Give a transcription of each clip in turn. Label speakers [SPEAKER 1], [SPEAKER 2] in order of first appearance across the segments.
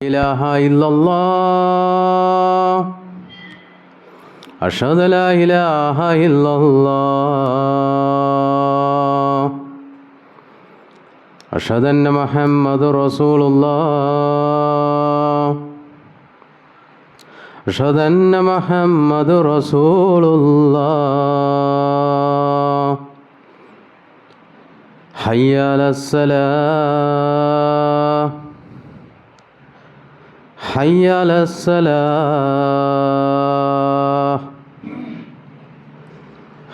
[SPEAKER 1] إله إلا الله أشهد لا إله إلا الله أشهد أن محمد رسول الله أشهد أن محمد رسول الله حي على الصلاة حي على الصلاة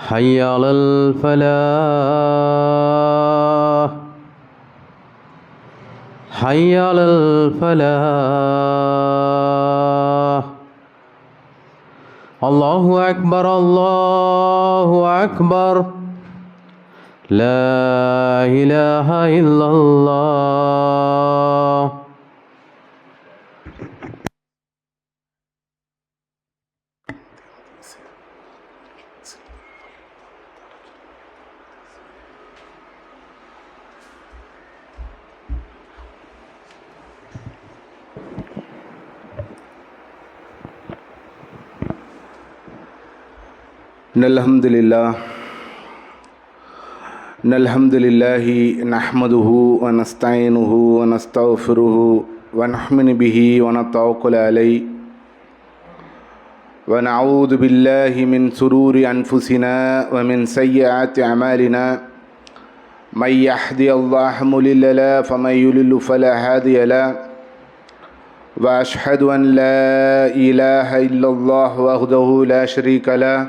[SPEAKER 1] حي على الفلاح حي على الفلاح الله أكبر الله أكبر لا إله إلا الله.
[SPEAKER 2] الحمد لله نحمده ونستعينه ونستغفره ونؤمن به ونتوكل عليه ونعوذ بالله من شرور أنفسنا ومن سيئات أعمالنا من يهده الله مضل له فمن يضلل فلا هادي له وأشهد أن لا إله إلا الله وحده لا شريك له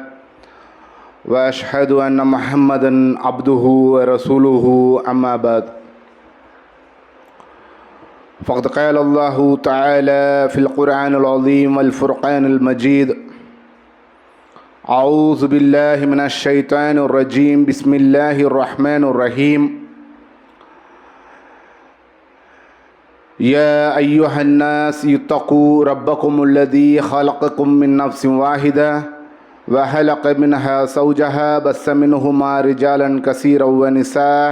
[SPEAKER 2] وأشهد أن محمدًا عبده ورسوله أما بعد فقد قال الله تعالى في القرآن العظيم والفرقان المجيد أعوذ بالله من الشيطان الرجيم بسم الله الرحمن الرحيم يا أيها الناس اتقوا ربكم الذي خلقكم من نفس واحدة وخلق منها زوجها بث منهما رجالا كثيرا ونساء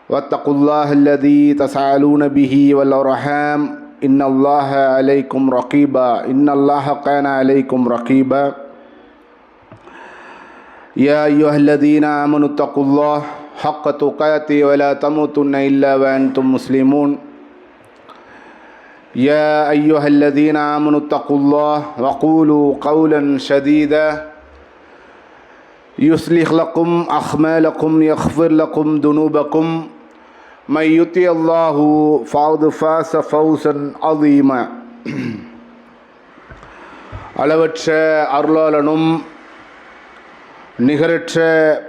[SPEAKER 2] واتقوا الله الذي تساءلون به والأرحام إن الله عليكم رقيبا إن الله كان عليكم رقيبا يا أيها الذين آمنوا اتقوا الله حق تقاته ولا تموتن إلا وأنتم مسلمون يا أيها الذين آمنوا اتقوا الله وقولوا قولا سديدا يصلح لكم أعمالكم يغفر لكم ذنوبكم من يطع الله فقد فاز فوزا عظيما அளவற்ற அருளாளனும் நிகரற்ற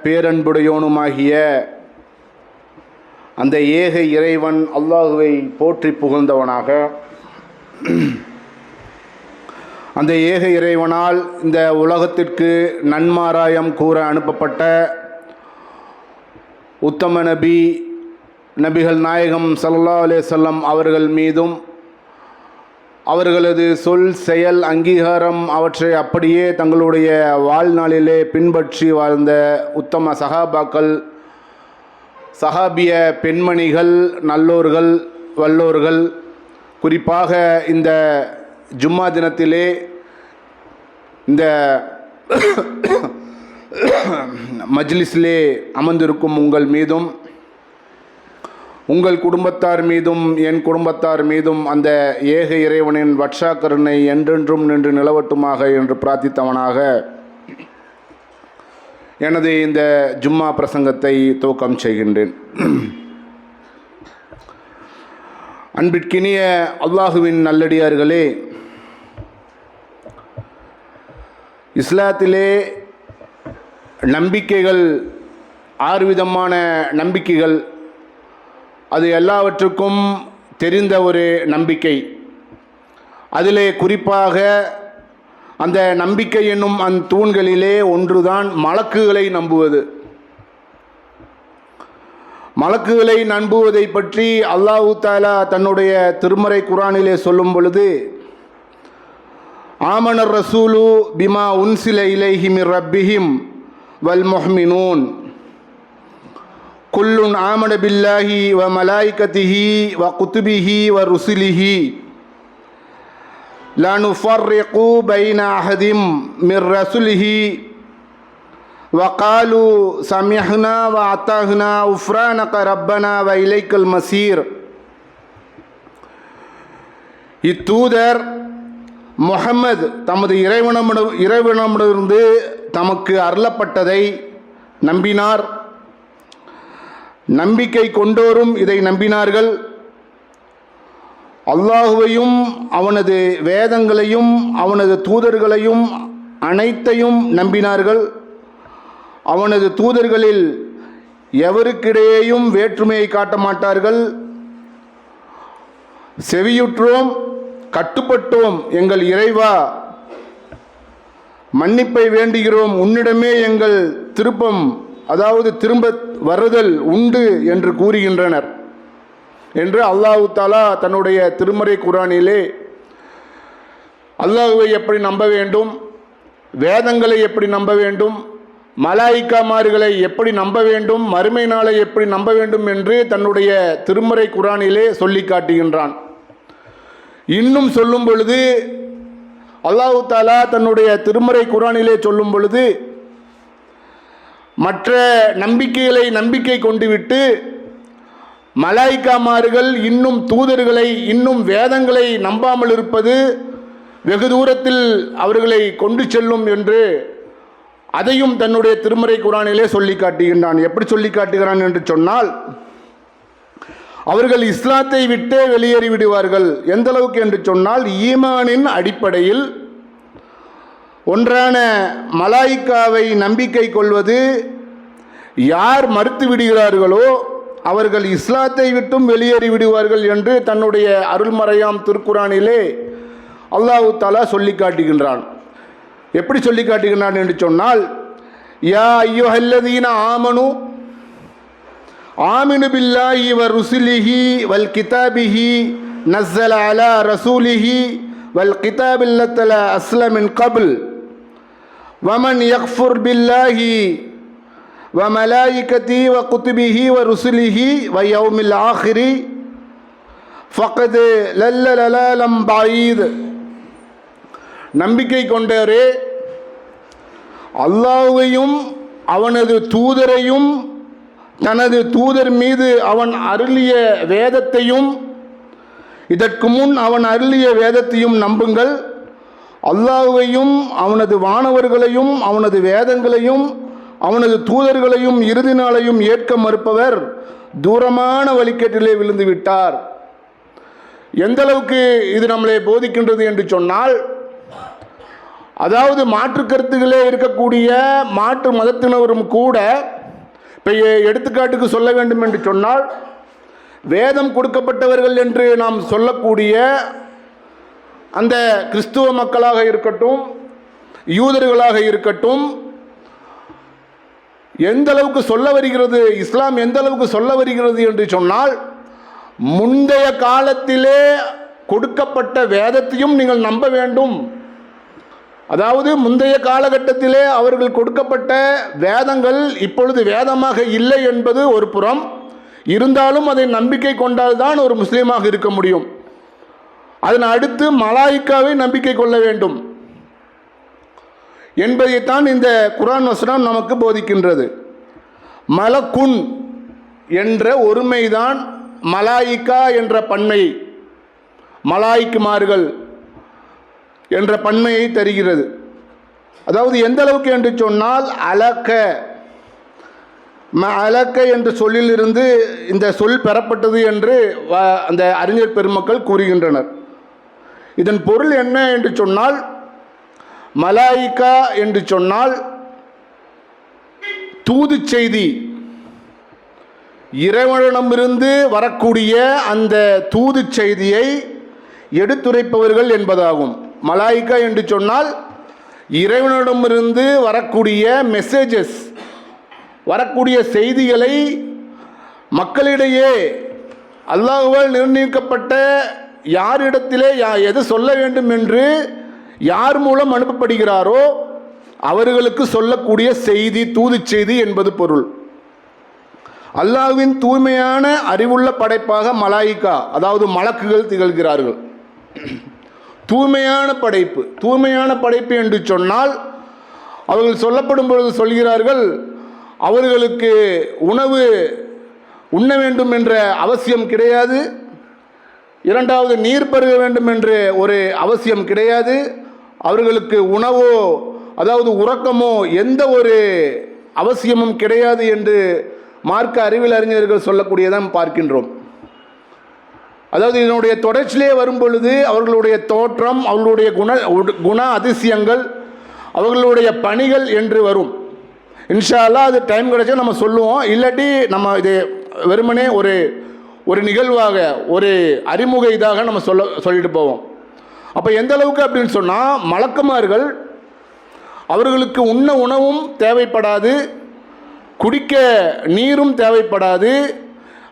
[SPEAKER 2] பேரன்புடையோனுமாகிய அந்த ஏக இறைவன் அல்லாஹுவை போற்றி புகழ்ந்தவனாக அந்த ஏக இறைவனால் இந்த உலகத்திற்கு நன்மாராயம் கூற அனுப்பப்பட்ட உத்தம நபிகள் நாயகம் ஸல்லல்லாஹு அலைஹி வஸல்லம் அவர்கள் மீதும் அவர்களது சொல் செயல் அங்கீகாரம் அவற்றை அப்படியே தங்களுடைய வாழ்நாளிலே பின்பற்றி வாழ்ந்த உத்தம சஹாபாக்கள் சஹாபிய பெண்மணிகள் நல்லோர்கள் வல்லோர்கள் குறிப்பாக இந்த ஜும்மா தினத்திலே இந்த மஜ்லிஸிலே அமர்ந்திருக்கும் உங்கள் மீதும் உங்கள் குடும்பத்தார் மீதும் என் குடும்பத்தார் மீதும் அந்த ஏக இறைவனின் வட்சா கருணை என்றென்றும் நின்று நிலவட்டுமாக என்று பிரார்த்தித்தவனாக எனது இந்த ஜும்மா பிரசங்கத்தை துவக்கம் செய்கின்றேன். அன்பிற்கினிய அல்லாஹுவின் நல்லடியார்களே, இஸ்லாத்திலே நம்பிக்கைகள் 6 விதமான நம்பிக்கைகள், அது எல்லாவற்றுக்கும் தெரிந்த ஒரு நம்பிக்கை. அதிலே குறிப்பாக அந்த நம்பிக்கை என்னும் அந்த தூண்களிலே ஒன்றுதான் மலக்குகளை நம்புவது. மலக்குகளை நம்புவதை பற்றி அல்லாஹு தஆலா தன்னுடைய திருமறை குர்ஆனிலே சொல்லும் பொழுது, ஆமனர் ரசூலு பிமா உன்சில இலைஹி மிர் ரப்பிஹிம் வல் முஹ்மினூன், குல்லுன் ஆமன பில்லாஹி வ மலாயிகத்திஹி வ குத்துபிஹி வ ருசுலிஹி லா நுஃபர்ரிகு பைன அஹதிம் மிர் ரசுலிஹி வ காலு சமிஹ்னா வ அத்தாஹ்னா உஃப்ரானக ரப்பனா வ இலைக்கல் மசீர். இத்தூதர் முஹம்மது தமது இறைவனமிருந்து தமக்கு அருளப்பட்டதை நம்பினார். நம்பிக்கை கொண்டோரும் இதை நம்பினார்கள். அல்லாஹுவையும் அவனது வேதங்களையும் அவனது தூதர்களையும் அனைத்தையும் நம்பினார்கள். அவனது தூதர்களில் எவருக்கிடையேயும் வேற்றுமையை காட்ட மாட்டார்கள். செவியுற்றோம், கட்டுப்பட்டோம், எங்கள் இறைவா மன்னிப்பை வேண்டுகிறோம், உன்னிடமே எங்கள் திருப்பம், அதாவது திரும்ப வருதல் உண்டு என்று கூறுகின்றனர் என்று அல்லாஹு தாலா தன்னுடைய திருமறை குர்ஆனிலே அல்லாஹுவை எப்படி நம்ப வேண்டும், வேதங்களை எப்படி நம்ப வேண்டும், மலாயிக்காமார்களை எப்படி நம்ப வேண்டும், மறுமை நாளை எப்படி நம்ப வேண்டும் என்று தன்னுடைய திருமறை குர்ஆனிலே சொல்லி காட்டுகின்றான். இன்னும் சொல்லும் பொழுது அல்லாஹு தாலா தன்னுடைய திருமறை குர்ஆனிலே சொல்லும் பொழுது மற்ற நம்பிக்கைகளை நம்பிக்கை கொண்டுவிட்டு மலாயிக்காமார்கள் இன்னும் தூதர்களை இன்னும் வேதங்களை நம்பாமல் இருப்பது வெகு தூரத்தில் அவர்களை கொண்டு செல்லும் என்று அதையும் தன்னுடைய திருமறை குர்ஆனிலே சொல்லி காட்டுகின்றான். எப்படி சொல்லி காட்டுகிறான் என்று சொன்னால், அவர்கள் இஸ்லாத்தை விட்டே வெளியேறி விடுவார்கள். எந்த அளவுக்கு என்று சொன்னால், ஈமானின் அடிப்படையில் ஒன்றான மலாயிக்காவை நம்பிக்கை கொள்வது யார் மறுத்து விடுகிறார்களோ அவர்கள் இஸ்லாத்தை விட்டும் வெளியேறி விடுவார்கள் என்று தன்னுடைய அருள்மறையாம் திருக்குர்ஆனிலே அல்லாஹு தஆலா சொல்லி காட்டுகின்றான். எப்படி சொல்லி காட்டுகின்றான் என்று சொன்னால், யா அய்யுஹல்லதீன ஆமனு ஆமினு பில்லாஹி வ ருசுலிஹி வல் கிதாபிஹி நஸ்ஸல அலா ரசூலிஹி வல் கிதாபில்லத்தல அஸ்ல மின் கப்ல் வமன் யக்ஃபுர் பில்லாஹி வ மலாயிகதி வ குதுபிஹி வ ருசுலிஹி வ யௌமில் ஆஹிரி ஃபக்த் லல்ல லலாலம் பஈத். நம்பிக்கை கொண்டவரே, அல்லாஹ்வையும் அவனது தூதரையும் தனது தூதர் மீது அவன் அருளிய வேதத்தையும் இதற்கு முன் அவன் அருளிய வேதத்தையும் நம்புங்கள். அல்லாஹ்வையும் அவனது வானவர்களையும் அவனது வேதங்களையும் அவனது தூதர்களையும் இறுதி நாளையும் ஏற்க மறுப்பவர் தூரமான வழிகேட்டிலே விழுந்து விட்டார். எந்த அளவுக்கு இது நம்மளை போதிக்கின்றது என்று சொன்னால், அதாவது மாற்று கருத்துக்களே இருக்கக்கூடிய மாற்று மதத்தினரும் கூட, இப்போ எடுத்துக்காட்டுக்கு சொல்ல வேண்டும் என்று சொன்னால், வேதம் கொடுக்கப்பட்டவர்கள் என்று நாம் சொல்லக்கூடிய அந்த கிறிஸ்துவ மக்களாக இருக்கட்டும், யூதர்களாக இருக்கட்டும், எந்த அளவுக்கு சொல்ல வருகிறது, இஸ்லாம் எந்த அளவுக்கு சொல்ல வருகிறது என்று சொன்னால், முந்தைய காலத்திலே கொடுக்கப்பட்ட வேதத்தையும் நீங்கள் நம்ப வேண்டும். அதாவது முந்தைய காலகட்டத்திலே அவர்கள் கொடுக்கப்பட்ட வேதங்கள் இப்பொழுது வேதமாக இல்லை என்பது ஒரு புறம் இருந்தாலும் அதை நம்பிக்கை கொண்டால்தான் ஒரு முஸ்லீமாக இருக்க முடியும். அதன் அடுத்து மலாயிக்காவை நம்பிக்கை கொள்ள வேண்டும் என்பதைத்தான் இந்த குர்ஆன் வசனம் நமக்கு போதிக்கின்றது. மலக்குன் என்ற ஒருமைதான் மலாயிக்கா என்ற பன்மை, மலாய்க்குமார்கள் என்ற பன்மையை தருகிறது. அதாவது எந்த அளவுக்கு என்று சொன்னால், அலக்க என்ற சொல்லிலிருந்து இந்த சொல் பெறப்பட்டது என்று அந்த அறிஞர் பெருமக்கள் கூறுகின்றனர். இதன் பொருள் என்ன என்று சொன்னால், மலாயிக்கா என்று சொன்னால் தூது செய்தி, இறைவனிடமிருந்து வரக்கூடிய அந்த தூது செய்தியை எடுத்துரைப்பவர்கள் என்பதாகும். மலாயிக்கா என்று சொன்னால் இறைவனிடமிருந்து வரக்கூடிய மெசேஜஸ், வரக்கூடிய செய்திகளை மக்களிடையே அல்லாஹ்வால் நிர்ணயிக்கப்பட்ட யாரிடத்திலே எது சொல்ல வேண்டும் என்று யார் மூலம் அனுப்பப்படுகிறாரோ அவர்களுக்கு சொல்லக்கூடிய செய்தி, தூது செய்தி என்பது பொருள். அல்லாஹ்வின் தூய்மையான அறிவுள்ள படைப்பாக மலாயிகா அதாவது மலக்குகள் திகழ்கிறார்கள். தூய்மையான படைப்பு என்று சொன்னால் அவர்கள் சொல்லப்படும் பொழுது சொல்கிறார்கள், அவர்களுக்கு உணவு உண்ண வேண்டும் என்ற அவசியம் கிடையாது, இரண்டாவது நீர் பருக வேண்டும் என்ற ஒரு அவசியம் கிடையாது, அவர்களுக்கு உணவோ அதாவது உறக்கமோ எந்த ஒரு அவசியமும் கிடையாது என்று மார்க்க அறிவியல் அறிஞர்கள் சொல்லக்கூடியதான் பார்க்கின்றோம். அதாவது இதனுடைய தொடர்ச்சியிலே வரும் பொழுது அவர்களுடைய தோற்றம், அவர்களுடைய குண அதிசயங்கள், அவர்களுடைய பணிகள் என்று வரும். இன்ஷா அல்லாஹ் அது டைம் கிடைச்சா நம்ம சொல்லுவோம். இல்லாட்டி நம்ம இது வெறுமனே ஒரு நிகழ்வாக ஒரு அறிமுக இதாக நம்ம சொல்லிட்டு போவோம். அப்போ எந்த அளவுக்கு அப்படின்னு சொன்னால், மலக்குமார்கள் அவர்களுக்கு உண்ண உணவும் தேவைப்படாது, குடிக்க நீரும் தேவைப்படாது.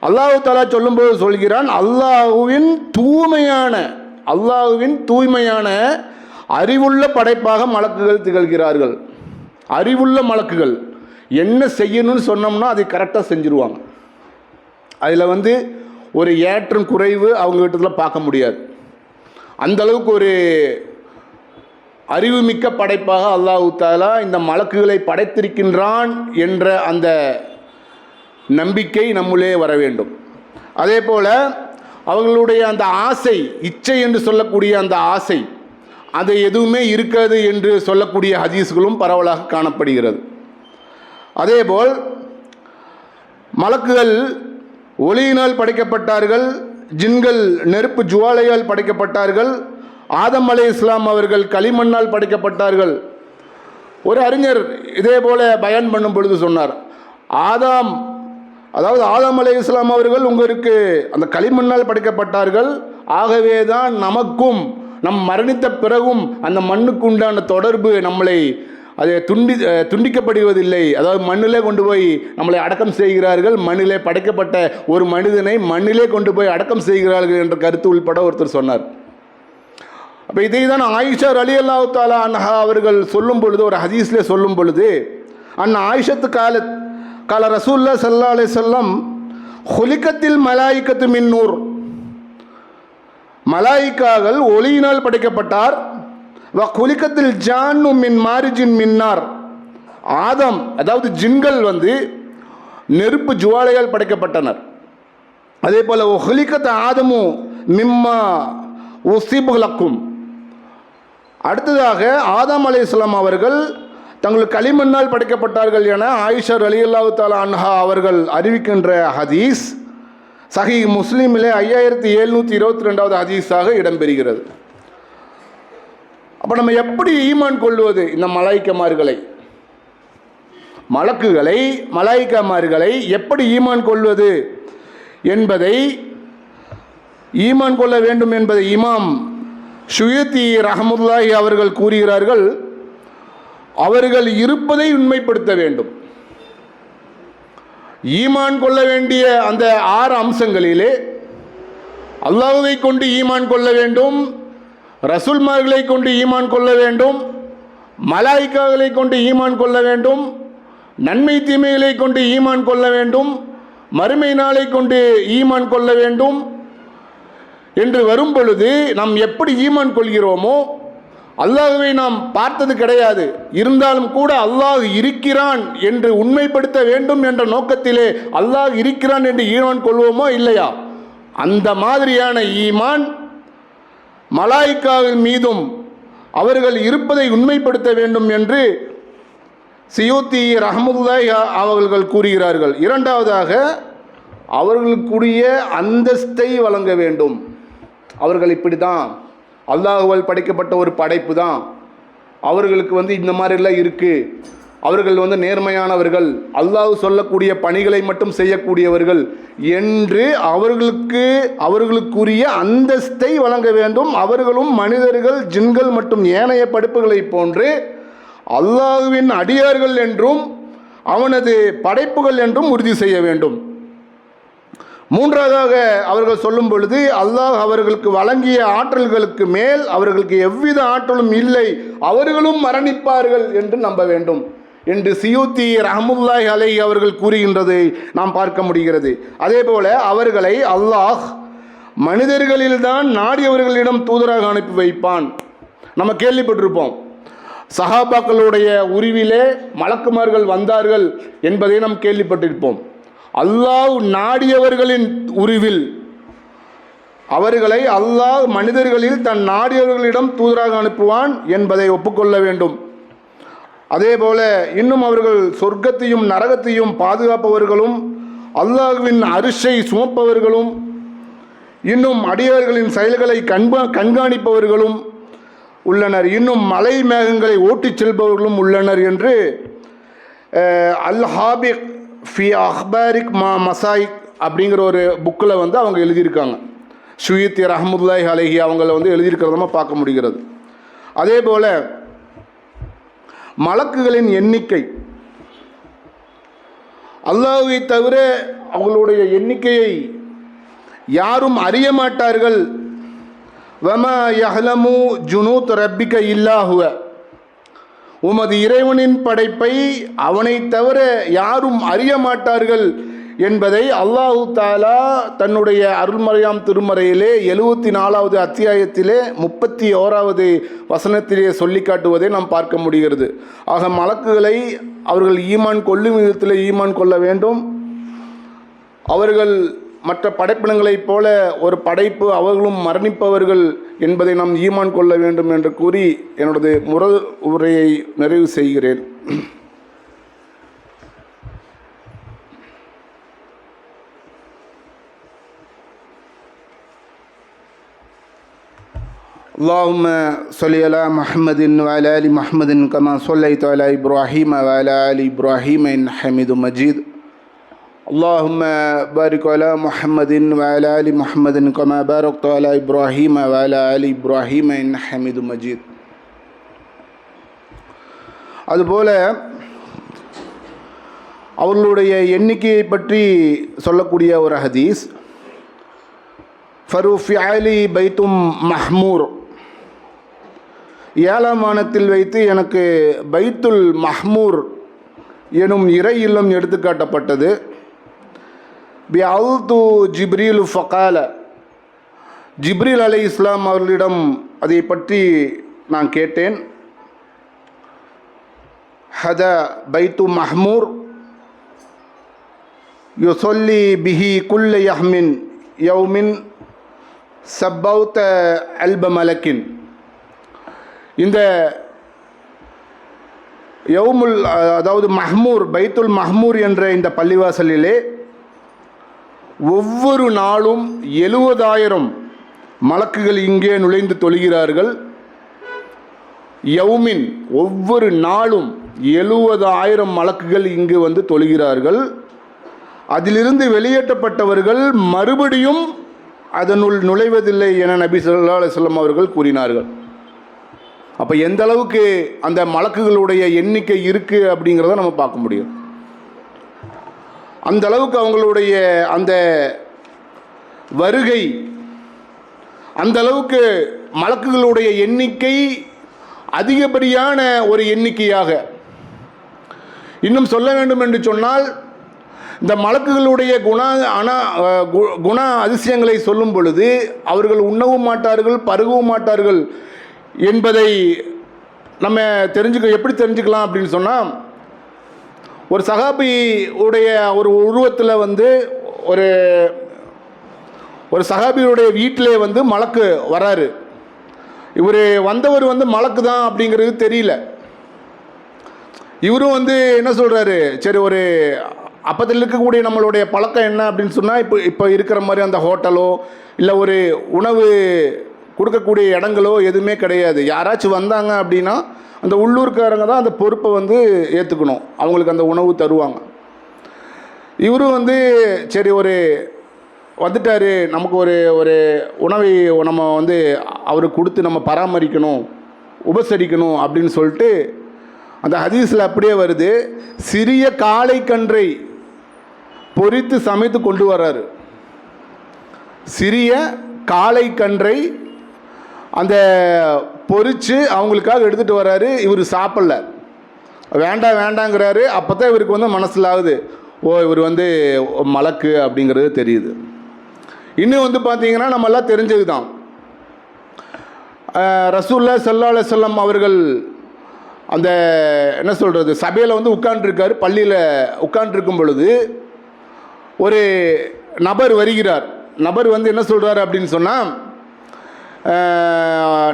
[SPEAKER 2] அல்லாஹ் தஆலா சொல்லும்போது சொல்கிறான், அல்லாஹ்வின் தூய்மையான அறிவுள்ள படைப்பாக மலக்குகள் திகழ்கிறார்கள். அறிவுள்ள மலக்குகள் என்ன செய்யணும்னு சொன்னோம்னா அதை கரெக்டாக செஞ்சுருவாங்க. அதில் ஒரு ஏற்றம் குறைவு அவங்க வீட்டில் பார்க்க முடியாது. அந்த அளவுக்கு ஒரு அறிவுமிக்க படைப்பாக அல்லாஹ் தஆலா இந்த மலக்குகளை படைத்திருக்கின்றான் என்ற அந்த நம்பிக்கை நம்முள்ளே வர வேண்டும். அதே போல் அவர்களுடைய அந்த ஆசை, இச்சை என்று சொல்லக்கூடிய அந்த ஆசை, அது எதுவுமே இருக்காது என்று சொல்லக்கூடிய ஹதீஸ்களும் பரவலாக காணப்படுகிறது. அதேபோல் மலக்குகள் ஒளியினால் படைக்கப்பட்டார்கள், ஜின்கள் நெருப்பு ஜுவாலையால் படைக்கப்பட்டார்கள், ஆதம் அலைஹிஸ்ஸலாம் அவர்கள் களிமண்ணால் படைக்கப்பட்டார்கள். ஒரு அறிஞர் இதே போல பயான் பண்ணும் பொழுது சொன்னார், ஆதம் அலைஹிஸ்ஸலாம் அவர்கள் உங்களுக்கு அந்த களிமண்ணால் படைக்கப்பட்டார்கள், ஆகவே தான் நமக்கும் நம் மரணித்த பிறகும் அந்த மண்ணுக்கு உண்டான தொடர்பு நம்மளை அது துண்டிக்கப்படுவதில்லை. அதாவது மண்ணிலே கொண்டு போய் நம்மளை அடக்கம் செய்கிறார்கள், மண்ணிலே படைக்கப்பட்ட ஒரு மனிதனை மண்ணிலே கொண்டு போய் அடக்கம் செய்கிறார்கள் என்ற கருத்து உள்பட ஒருத்தர் சொன்னார். அப்போ இதை தான் ஆயிஷா ரலியல்லாஹு தஆலா அன்ஹா அவர்கள் சொல்லும் பொழுது, ஒரு ஹதீஸ்லேயே சொல்லும் பொழுது, ஆயிஷத்து கால ரசூலுல்லாஹி ஸல்லல்லாஹு அலைஹி வஸல்லம் ஹுலிகத்தில் மலாயிகத்து மின் நூர், மலாயிக்காக்கள் ஒளியினால் படைக்கப்பட்டார். வ குலிகத்தில் ஜான்னு மின் மாரிஜின் மின்னார், ஆதம் அதாவது ஜின்கள் நெருப்பு ஜுவாலையால் படைக்கப்பட்டனர். அதே போல் ஒஹ்லிகத் ஆதமு மிம்மா உசிபுலக்கும், அடுத்ததாக ஆதம் அலைஹிஸ்ஸலாம் அவர்கள் தங்கள் களிமண்ணால் படைக்கப்பட்டார்கள் என ஆயிஷா ரலியல்லாஹு தஆலா அன்ஹா அவர்கள் அறிவிக்கின்ற ஹதீஸ் சஹீஹ் முஸ்லிமிலே 5722வது ஹதீஸாக இடம்பெறுகிறது. அப்போ நம்ம எப்படி ஈமான் கொள்வது இந்த மலாயிக்காமார்களை எப்படி ஈமான் கொள்வது என்பதை ஈமான் கொள்ள வேண்டும் என்பதை இமாம் ஷுயூத்தி ரஹ்மத்துல்லாஹி அவர்கள் கூறுகிறார்கள். அவர்கள் இருப்பதை உண்மைப்படுத்த வேண்டும். ஈமான் கொள்ள வேண்டிய அந்த 6 அம்சங்களிலே அல்லாஹ்வை கொண்டு ஈமான் கொள்ள வேண்டும், ரசூல்மார்களை கொண்டு ஈமான் கொள்ள வேண்டும், மலாயிக்காக்களை கொண்டு ஈமான் கொள்ள வேண்டும், நன்மை தீமைகளை கொண்டு ஈமான் கொள்ள வேண்டும், மறுமை நாளை கொண்டு ஈமான் கொள்ள வேண்டும் என்று வரும் பொழுது நாம் எப்படி ஈமான் கொள்கிறோமோ, அல்லாஹ்வை நாம் பார்த்தது கிடையாது, இருந்தாலும் கூட அல்லாஹ் இருக்கிறான் என்று உண்மைப்படுத்த வேண்டும் என்ற நோக்கத்திலே அல்லாஹ் இருக்கிறான் என்று ஈமான் கொள்வோமோ இல்லையா, அந்த மாதிரியான ஈமான் மலாயிக்காவின் மீதும் அவர்கள் இருப்பதை உண்மைப்படுத்த வேண்டும் என்று சியூத்தி ரஹ்மத்துல்லாஹி அவர்கள் கூறுகிறார்கள். இரண்டாவதாக அவர்களுக்குரிய அந்தஸ்தை வழங்க வேண்டும். அவர்கள் இப்படி தான், அல்லாஹ்வால் படைக்கப்பட்ட ஒரு படைப்பு தான், அவர்களுக்கு இந்த மாதிரிலாம் இருக்குது, அவர்கள் நேர்மையானவர்கள், அல்லாஹ் சொல்லக்கூடிய பணிகளை மட்டும் செய்யக்கூடியவர்கள் என்று அவர்களுக்குரிய அந்தஸ்தை வழங்க வேண்டும். அவர்களும் மனிதர்கள், ஜின்கள் மற்றும் ஏனைய படைப்புகளை போன்று அல்லாஹ்வின் அடியார்கள் என்றும் அவனது படைப்புகள் என்றும் உறுதி செய்ய வேண்டும். மூன்றாவதாக அவர்கள் சொல்லும் பொழுது, அல்லாஹ் அவர்களுக்கு வழங்கிய ஆற்றல்களுக்கு மேல் அவர்களுக்கு எவ்வித ஆற்றலும் இல்லை, அவர்களும் மரணிப்பார்கள் என்று நம்ப வேண்டும். என்று சியூத்தி ரஹ்மத்துல்லாஹி அலைஹி அவர்கள் கூறுகின்றதை நாம் பார்க்க முடிகிறது. அதே போல அவர்களை அல்லாஹ் மனிதர்களில்தான் நாடியவர்களிடம் தூதராக அனுப்பி வைப்பான். நம்ம கேள்விப்பட்டிருப்போம், சஹாபாக்களுடைய உருவிலே மலக்குமார்கள் வந்தார்கள் என்பதை நாம் கேள்விப்பட்டிருப்போம். அல்லாஹ் நாடியவர்களின் உருவில் அவர்களை அல்லாஹ் மனிதர்களில் தன் நாடியவர்களிடம் தூதராக அனுப்புவான் என்பதை ஒப்புக்கொள்ள வேண்டும். அதே போல இன்னும் அவர்கள் சொர்க்கத்தையும் நரகத்தையும் பாதுகாப்பவர்களும் அல்லாஹ்வின் அரிசை சுமப்பவர்களும் இன்னும் அடியவர்களின் செயல்களை கண்காணிப்பவர்களும் உள்ளனர், இன்னும் மலை மேகங்களை ஓட்டிச் செல்பவர்களும் உள்ளனர் என்று அல் ஹாபிக் ஃபி அஹ்பாரிக் மசாயிக் அப்படிங்கிற ஒரு புக்கில் வந்து அவங்க எழுதியிருக்காங்க. ஷுயித்தி ரஹ்மத்துல்லாஹி அலைஹி அவங்கள வந்து எழுதியிருக்கிறதமா பார்க்க முடிகிறது. அதே போல் மலக்குகளின் எண்ணிக்கை, அல்லாஹ்வை தவிர அவங்களுடைய எண்ணிக்கையை யாரும் அறிய மாட்டார்கள். வமா யஹ்லமு ஜுனூத் ரப்பிக இல்லாஹுவ, உமது இறைவனின் படைப்பை அவனை தவிர யாரும் அறிய மாட்டார்கள் என்பதை அல்லாஹு தாலா தன்னுடைய அருள்மறையாம் திருமறையிலே 74வது அத்தியாயத்திலே 31வது வசனத்திலே சொல்லி காட்டுவதை நாம் பார்க்க முடிகிறது. ஆக மலக்குகளை அவர்கள் ஈமான் கொள்ளும் விதத்தில் ஈமான் கொள்ள வேண்டும். அவர்கள் மற்ற படைப்பினங்களைப் போல ஒரு படைப்பு, அவர்களும் மரணிப்பவர்கள் என்பதை நாம் ஈமான் கொள்ள வேண்டும் என்று கூறி என்னுடைய உரையை நிறைவு செய்கிறேன். اللهم صل على محمد وعلى آل محمد كما صليت على إبراهيم وعلى آل إبراهيم إنك حميد مجيد. اللهم بارك على محمد وعلى آل محمد كما باركت على إبراهيم وعلى آل إبراهيم إنك حميد مجيد. அதுபோல அவர்களுடைய எண்ணிக்கையை பற்றி சொல்லக்கூடிய ஒரு ஹதீஸ், ஃபருஃபி அலி பைத்தும் மஹ்மூர், 7ஆம் வானத்தில் வைத்து எனக்கு பைத்துல் மஹ்மூர் எனும் இறை இல்லம் எடுத்துக்காட்டப்பட்டது. பிஅல்து ஜிப்ரீல் ஃபகால, ஜிப்ரீல் அலை இஸ்லாம் அவர்களிடம் அதை பற்றி நான் கேட்டேன். ஹத பைத்து மஹ்மூர் யுஸல்லி பிஹி குல்ல யஹ்மின் யௌமின் சப்பௌத அல்ப மலக்கின். இந்த யௌமுல் அதாவது மஹ்மூர், பைத்துல் மஹ்மூர் என்ற இந்த பள்ளிவாசலிலே ஒவ்வொரு நாளும் 70,000 மலக்குகள் இங்கே நுழைந்து தொழுகிறார்கள். யௌமின், ஒவ்வொரு நாளும் 70,000 மலக்குகள் இங்கு வந்து தொழுகிறார்கள். அதிலிருந்து வெளியேற்றப்பட்டவர்கள் மறுபடியும் அதனுள் நுழைவதில்லை என நபி ஸல்லல்லாஹு அலைஹி வஸல்லம் அவர்கள் கூறினார்கள். அப்போ எந்த அளவுக்கு அந்த மலக்குகளுடைய எண்ணிக்கை இருக்குது அப்படிங்கிறத நம்ம பார்க்க முடியும். அந்த அளவுக்கு அவங்களுடைய அந்த வருகை, அந்த அளவுக்கு மலக்குகளுடைய எண்ணிக்கை அதிகப்படியான ஒரு எண்ணிக்கையாக. இன்னும் சொல்ல வேண்டும் என்று சொன்னால், இந்த மலக்குகளுடைய குண அதிசயங்களை சொல்லும் பொழுது அவர்கள் உண்ணவும் மாட்டார்கள், பருகவும் மாட்டார்கள் என்பதை நம்ம எப்படி தெரிஞ்சுக்கலாம் அப்படின்னு சொன்னால், ஒரு சஹாபி உடைய ஒரு உருவத்தில் வந்து ஒரு சஹாபியுடைய வீட்டிலே வந்து மலக்கு வராரு. இவர் வந்தவர் வந்து மலக்கு தான் அப்படிங்கிறது தெரியல. இவரும் வந்து என்ன சொல்கிறாரு, சரி ஒரு அப்பத்தில் இருக்கக்கூடிய நம்மளுடைய பழக்கம் என்ன அப்படின்னு சொன்னால், இப்போ இருக்கிற மாதிரி அந்த ஹோட்டலோ இல்லை ஒரு உணவு கொடுக்கக்கூடிய இடங்களோ எதுவுமே கிடையாது. யாராச்சும் வந்தாங்க அப்படின்னா அந்த உள்ளூர்காரங்க தான் அந்த பொறுப்பை வந்து ஏற்றுக்கணும், அவங்களுக்கு அந்த உணவு தருவாங்க. இவரும் வந்து சரி ஒரு வந்துட்டார், நமக்கு ஒரு உணவை நம்ம வந்து அவருக்கு கொடுத்து நம்ம பராமரிக்கணும், உபசரிக்கணும் அப்படின்னு சொல்லிட்டு அந்த ஹதீஸில் அப்படியே வருது, சிறிய காளை கன்றை பொரித்து சமைத்து கொண்டு வர்றாரு. சிறிய காளை கன்றை அந்த பொரித்து அவங்களுக்காக எடுத்துகிட்டு வர்றாரு. இவர் சாப்பிடல. வேண்டாம் வேண்டாங்கிறாரு. அப்போ தான் இவருக்கு வந்து மனசில் ஆகுது, ஓ இவர் வந்து மலக்கு அப்படிங்கிறது தெரியுது. இன்னும் வந்து பார்த்தீங்கன்னா நம்மெல்லாம் தெரிஞ்சது தான், ரசூலுல்லாஹி ஸல்லல்லாஹு அலைஹி வஸல்லம் அவர்கள் அந்த என்ன சொல்கிறது சபையில் வந்து உட்கார்ந்துருக்காரு. பள்ளியில் உட்கார்ந்துருக்கும் பொழுது ஒரு நபர் வருகிறார். நபர் வந்து என்ன சொல்கிறாரு அப்படின்னு சொன்னால்,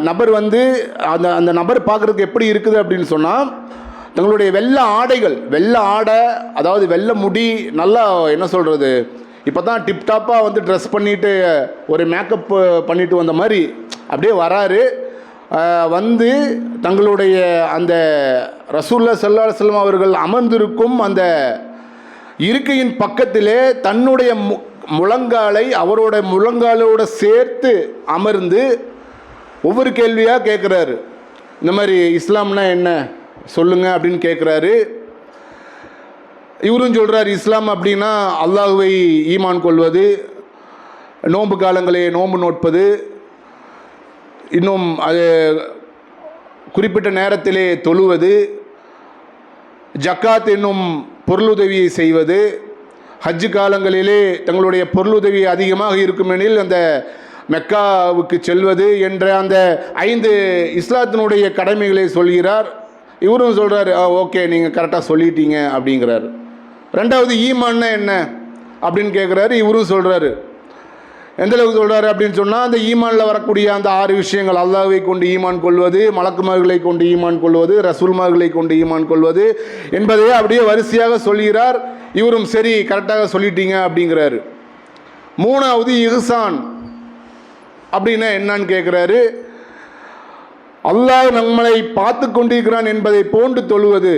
[SPEAKER 2] நபர் வந்து அந்த நபர் பார்க்குறதுக்கு எப்படி இருக்குது அப்படின்னு சொன்னால், தங்களுடைய வெள்ளை ஆடைகள், வெள்ளை ஆடை, அதாவது வெள்ளை முடி, நல்லா என்ன சொல்கிறது இப்போ தான் டிப்டாப்பாக வந்து ட்ரெஸ் பண்ணிவிட்டு ஒரு மேக்கப் பண்ணிட்டு வந்த மாதிரி அப்படியே வராரு. வந்து தங்களுடைய அந்த ரசூலுல்லாஹி ஸல்லல்லாஹு அலைஹி வஸல்லம் அவர்கள் அமர்ந்திருக்கும் அந்த இருக்கையின் பக்கத்திலே தன்னுடைய முழங்காலை அவரோட முழங்காலோடு சேர்த்து அமர்ந்து ஒவ்வொரு கேள்வியாக கேட்குறாரு. இந்த மாதிரி இஸ்லாம்னா என்ன சொல்லுங்க அப்படின்னு கேட்குறாரு. இவரும் சொல்கிறார், இஸ்லாம் அப்படின்னா அல்லாஹ்வை ஈமான் கொள்வது, நோன்பு காலங்களே நோன்பு நோட்பது, இன்னும் அது குறிப்பிட்ட நேரத்திலே தொழுவது, ஜக்காத் என்னும் பொருளுதவியை செய்வது, ஹஜ்ஜு காலங்களிலே தங்களுடைய பொருளுதவி அதிகமாக இருக்குமெனில் அந்த மெக்காவுக்கு செல்வது என்ற அந்த 5 இஸ்லாத்தினுடைய கடமைகளை சொல்கிறார். இவரும் சொல்கிறார், ஓகே நீங்கள் கரெக்டாக சொல்லிட்டீங்க அப்படிங்கிறார். ரெண்டாவது ஈமான்னா என்ன அப்படின்னு கேட்குறாரு. இவரும் சொல்கிறாரு. எந்தளவுக்கு சொல்கிறாரு அப்படின்னு சொன்னால், அந்த ஈமானில் வரக்கூடிய அந்த 6 விஷயங்கள், அல்லாஹ்வை கொண்டு ஈமான் கொள்வது, மலக்குமார்களை கொண்டு ஈமான் கொள்வது, ரசூல்மார்களை கொண்டு ஈமான் கொள்வது என்பதை அப்படியே வரிசையாக சொல்கிறார். இவரும் சரி கரெக்டாக சொல்லிட்டீங்க அப்படிங்கிறாரு. மூணாவது இஹ்சான் அப்படின்னா என்னன்னு கேட்குறாரு. அல்லாஹ் நம்மளை பார்த்து கொண்டிருக்கிறான் என்பதை போன்று தொழுவது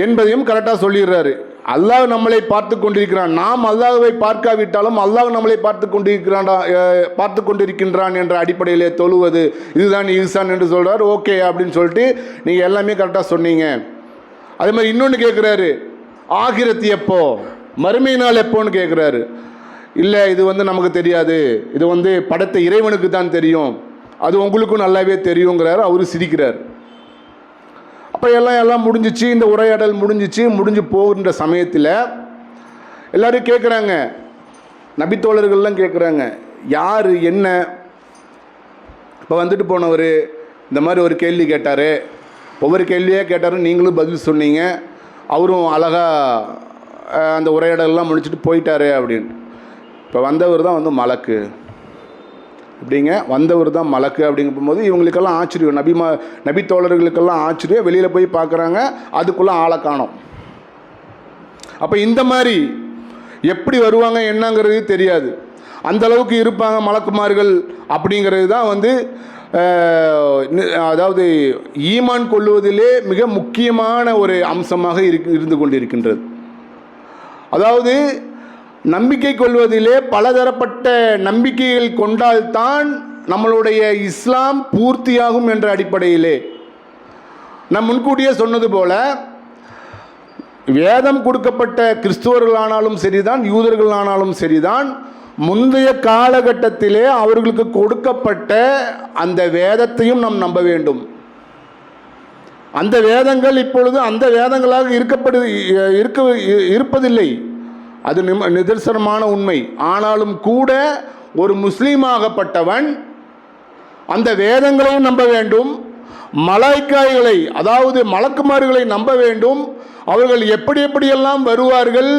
[SPEAKER 2] என்பதையும் கரெக்டாக சொல்லிடுறாரு. அல்லாஹ் நம்மளை பார்த்து கொண்டிருக்கிறான், நாம் அல்லாஹ்வை பார்க்காவிட்டாலும் அல்லாஹ் நம்மளை பார்த்து கொண்டிருக்கின்றான் என்ற அடிப்படையிலே தொழுவது, இதுதான் இஹ்சான் என்று சொல்கிறார். ஓகே அப்படின்னு சொல்லிட்டு நீங்கள் எல்லாமே கரெக்டாக சொன்னீங்க. அதே மாதிரி இன்னொன்று கேட்குறாரு, ஆகிரத்து எப்போ, மறுமை நாள் எப்போன்னு கேட்குறாரு. இல்லை இது வந்து நமக்கு தெரியாது, இது வந்து படைத்த இறைவனுக்கு தான் தெரியும், அது உங்களுக்கும் நல்லாவே தெரியுங்கிறாரு. அவரு சிரிக்கிறார். அப்போ எல்லாம் முடிஞ்சிச்சு, இந்த உரையாடல் முடிஞ்சு போகின்ற சமயத்தில் எல்லோரும் கேட்குறாங்க, நபித்தோழர்கள்லாம் கேட்குறாங்க, யார் என்ன. இப்போ வந்துட்டு போனவர் இந்த மாதிரி ஒரு கேள்வி கேட்டார், ஒவ்வொரு கேள்வியாக கேட்டார், நீங்களும் பதில் சொன்னீங்க, அவரும் அழகாக அந்த உரையாடலாம் முடிச்சுட்டு போயிட்டாரு அப்படின்னு. இப்போ வந்தவர் தான் வந்து மலக்கு அப்படிங்க, வந்தவர் தான் மலக்கு அப்படிங்கும்போது இவங்களுக்கெல்லாம் ஆச்சரியம், நபித்தோழர்களுக்கெல்லாம் ஆச்சரியம். வெளியில் போய் பார்க்குறாங்க, அதுக்குள்ளே ஆளை காணோம். அப்போ இந்த மாதிரி எப்படி வருவாங்க என்னங்கிறது தெரியாது, அந்தளவுக்கு இருப்பாங்க மலக்குமார்கள் அப்படிங்கிறது தான் வந்து அதாவது ஈமான் கொள்வதிலே மிக முக்கியமான ஒரு அம்சமாக இருந்து கொண்டிருக்கின்றது. அதாவது நம்பிக்கை கொள்வதிலே பலதரப்பட்ட நம்பிக்கைகள் கொண்டால்தான் நம்மளுடைய இஸ்லாம் பூர்த்தியாகும் என்ற அடிப்படையிலே நான் முன்கூட்டியே சொன்னது போல, வேதம் கொடுக்கப்பட்ட கிறிஸ்துவர்களானாலும் சரிதான், யூதர்களானாலும் சரிதான், முந்தைய காலகட்டத்திலே அவர்களுக்கு கொடுக்கப்பட்ட அந்த வேதத்தையும் நாம் நம்ப வேண்டும். அந்த வேதங்கள் இப்பொழுது அந்த வேதங்களாக இருப்பதில்லை, அது நிதர்சனமான உண்மை. ஆனாலும் கூட ஒரு முஸ்லீமாகப்பட்டவன் அந்த வேதங்களையும் நம்ப வேண்டும், மலாய்க்காய்களை அதாவது மலக்குமார்களை நம்ப வேண்டும். அவர்கள் எப்படியெல்லாம் வருவார்கள்,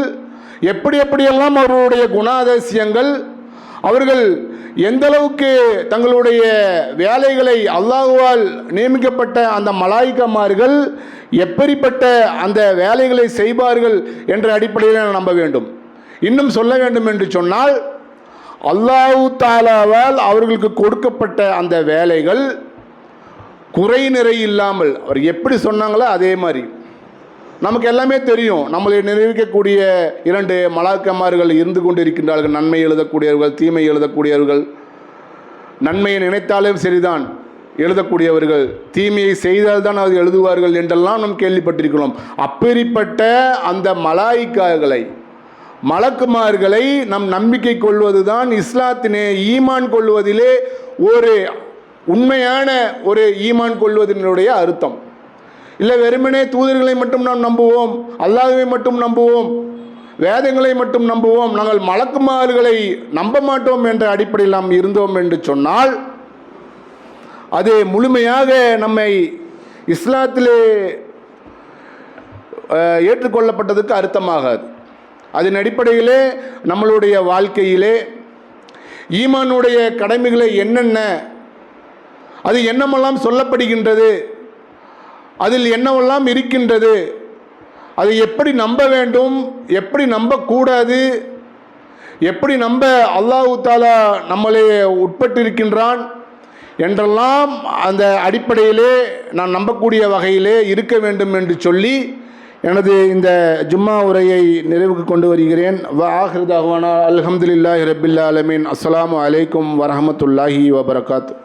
[SPEAKER 2] எப்படியெல்லாம் அவர்களுடைய குணாதிசயங்கள், அவர்கள் எந்தளவுக்கு தங்களுடைய வேலைகளை அல்லாஹ்வால் நியமிக்கப்பட்ட அந்த மலாய்க்கமார்கள் எப்படிப்பட்ட அந்த வேலைகளை செய்வார்கள் என்ற அடிப்படையில் நம்ப வேண்டும். இன்னும் சொல்ல வேண்டும் என்று சொன்னால், அல்லாஹ் தஆலாவால் அவர்களுக்கு கொடுக்கப்பட்ட அந்த வேலைகள் குறை நிறை இல்லாமல் அவர் எப்படி சொன்னாங்களோ அதே மாதிரி நமக்கு எல்லாமே தெரியும். நம்மளை நிறைவேற்றக்கூடிய 2 மலாய்க்கமார்கள் இருந்து கொண்டு இருக்கின்றார்கள், நன்மை எழுதக்கூடியவர்கள், தீமை எழுதக்கூடியவர்கள். நன்மையை நினைத்தாலும் சரிதான் எழுதக்கூடியவர்கள், தீமையை செய்தால்தான் அது எழுதுவார்கள் என்றெல்லாம் நாம் கேள்விப்பட்டிருக்கிறோம். அப்படிப்பட்ட அந்த மலாய்க்காய்களை, மலக்குமார்களை நம் நம்பிக்கை கொள்வது தான் இஸ்லாத்தினே ஈமான் கொள்வதிலே ஒரு உண்மையான ஒரு ஈமான் கொள்வதனுடைய அர்த்தம். இல்லை வெறுமனே தூதர்களை மட்டும் நாம் நம்புவோம், அல்லாஹ்வை மட்டும் நம்புவோம், வேதங்களை மட்டும் நம்புவோம், நாங்கள் மலக்குமார்களை நம்ப மாட்டோம் என்ற அடிப்படையில் நாம் இருந்தோம் என்று சொன்னால் அது முழுமையாக நம்மை இஸ்லாத்திலே ஏற்றுக்கொள்ளப்பட்டதுக்கு அர்த்தமாகாது. அதன் அடிப்படையிலே நம்மளுடைய வாழ்க்கையிலே ஈமானுடைய கடமைகளை என்னென்ன, அது என்னமெல்லாம் சொல்லப்படுகின்றது, அதில் என்னவெல்லாம் இருக்கின்றது, அதை எப்படி நம்ப வேண்டும், எப்படி நம்பக்கூடாது, எப்படி நம்ப அல்லாஹ் தஆலா நம்மளே உட்பட்டிருக்கின்றான் என்றெல்லாம் அந்த அடிப்படையிலே நான் நம்பக்கூடிய வகையிலே இருக்க வேண்டும் என்று சொல்லி எனது இந்த ஜும்மா உரையை நிறைவுக்கு கொண்டு வருகிறேன். ஆஹிரு தஅவானா அல்ஹம்துலில்லாஹி ரப்பில் ஆலமீன். அஸ்ஸலாமு அலைக்கும் வரஹ்மத்துல்லாஹி வபரகாத்துஹு.